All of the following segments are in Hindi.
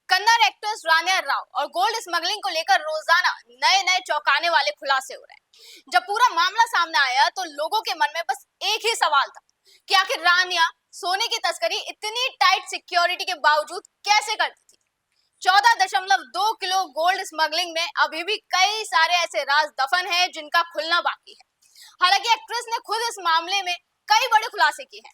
कन्नड़ एक्ट्रेस रानिया राव और गोल्ड स्मगलिंग को लेकर रोजाना नए नए चौंकाने वाले खुलासे हो रहे हैं। जब पूरा मामला सामने आया तो लोगों के मन में बस एक ही सवाल था कि आखिर रानिया सोने की तस्करी इतनी टाइट सिक्योरिटी के बावजूद कैसे करती थी। 14.2 किलो गोल्ड स्मगलिंग में अभी भी कई सारे ऐसे राज दफन हैं जिनका खुलना बाकी है। हालांकि एक्ट्रेस ने खुद इस मामले में कई बड़े खुलासे किए हैं।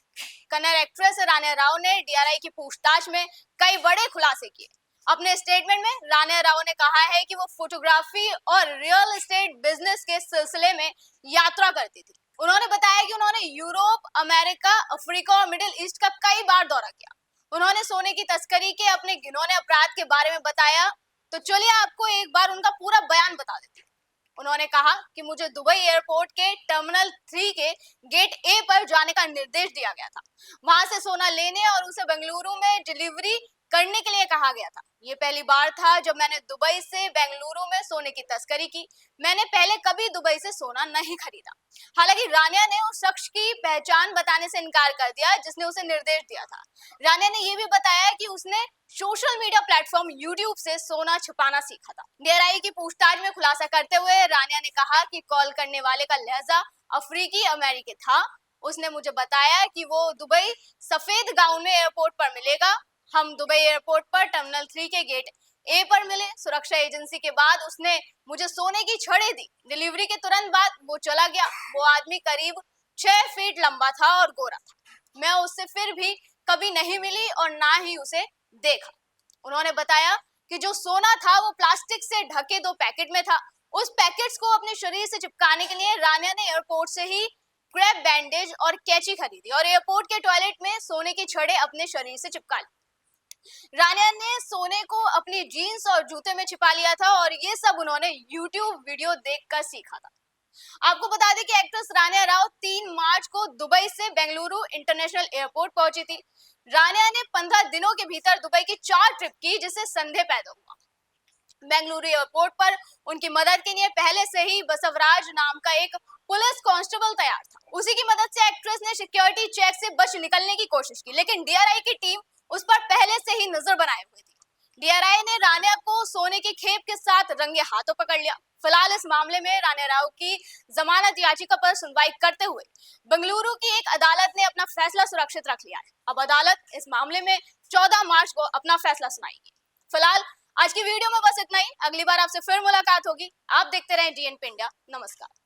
कन्नड़ एक्ट्रेस रानिया राव ने डीआरआई की पूछताछ में कई बड़े खुलासे किए। अपने स्टेटमेंट में रानिया राव ने कहा है कि वो फोटोग्राफी और रियल एस्टेट बिजनेस के सिलसिले में यात्रा करती थी। उन्होंने बताया कि उन्होंने यूरोप, अमेरिका, अफ्रीका और मिडिल ईस्ट का कई बार दौरा किया। उन्होंने सोने की तस्करी के अपने घिनौने अपराध के बारे में बताया। तो चलिए आपको एक बार उनका पूरा बयान बता देती हूँ। उन्होंने कहा कि मुझे दुबई एयरपोर्ट के टर्मिनल 3 के गेट ए पर जाने का निर्देश दिया गया था। वहां से सोना लेने और उसे बेंगलुरु में डिलीवरी करने के लिए कहा गया था। ये पहली बार था जब मैंने दुबई से बेंगलुरु में सोने की तस्करी की। मैंने पहले कभी दुबई से सोना नहीं खरीदा। हालांकि रानिया ने उस शख्स की पहचान बताने से इनकार कर दिया जिसने उसे निर्देश दिया था। रानिया ने यह भी बताया कि उसने सोशल मीडिया प्लेटफॉर्म यूट्यूब से सोना छुपाना सीखा था। डीआरआई की पूछताछ में खुलासा करते हुए रानिया ने कहा कि कॉल करने वाले का लहजा अफ्रीकी अमेरिकी था। उसने मुझे बताया कि वो दुबई सफेद गाउन में एयरपोर्ट पर मिलेगा। हम दुबई एयरपोर्ट पर टर्मिनल 3 के गेट ए पर मिले। सुरक्षा एजेंसी के बाद उसने मुझे सोने की छड़ें दी। डिलीवरी के तुरंत बाद वो चला गया। वो आदमी करीब 6 फीट लंबा था और गोरा था। मैं उससे फिर भी कभी नहीं मिली और ना ही उसे देखा। उन्होंने बताया कि जो सोना था वो प्लास्टिक से ढके 2 पैकेट में था। उस पैकेट्स को अपने शरीर से चिपकाने के लिए रानिया ने एयरपोर्ट से ही क्रैप बैंडेज और कैंची खरीदी और एयरपोर्ट के टॉयलेट में सोने की छड़ें अपने शरीर से चिपका ली। रानिया ने सोने को अपनी जीन्स और जूते में छिपा लिया था और ये सब उन्होंने YouTube वीडियो देखकर सीखा था। आपको बता दें कि एक्ट्रेस रानिया राव 3 मार्च को दुबई से बेंगलुरु इंटरनेशनल एयरपोर्ट पहुंची थी। रानिया ने 15 दिनों के भीतर दुबई की 4 ट्रिप की जिससे संदेह पैदा हुआ। बेंगलुरु एयरपोर्ट पर उनकी मदद के लिए पहले से ही बसवराज नाम का एक पुलिस कांस्टेबल तैयार था। उसी की मदद से एक्ट्रेस ने सिक्योरिटी चेक से बच निकलने की कोशिश की, लेकिन डीआरआई की टीम उस पर पहले से ही नजर बनाए हुए थी। डीआरआई ने रानिया को सोने की खेप के साथ रंगे हाथों पकड़ लिया। फिलहाल इस मामले में रानिया राव की जमानत याचिका पर सुनवाई करते हुए बेंगलुरु की एक अदालत ने अपना फैसला सुरक्षित रख लिया है। अब अदालत इस मामले में 14 मार्च को अपना फैसला सुनाएगी। फिलहाल आज की वीडियो में बस इतना ही। अगली बार आपसे फिर मुलाकात होगी। आप देखते रहें DNP इंडिया। नमस्कार।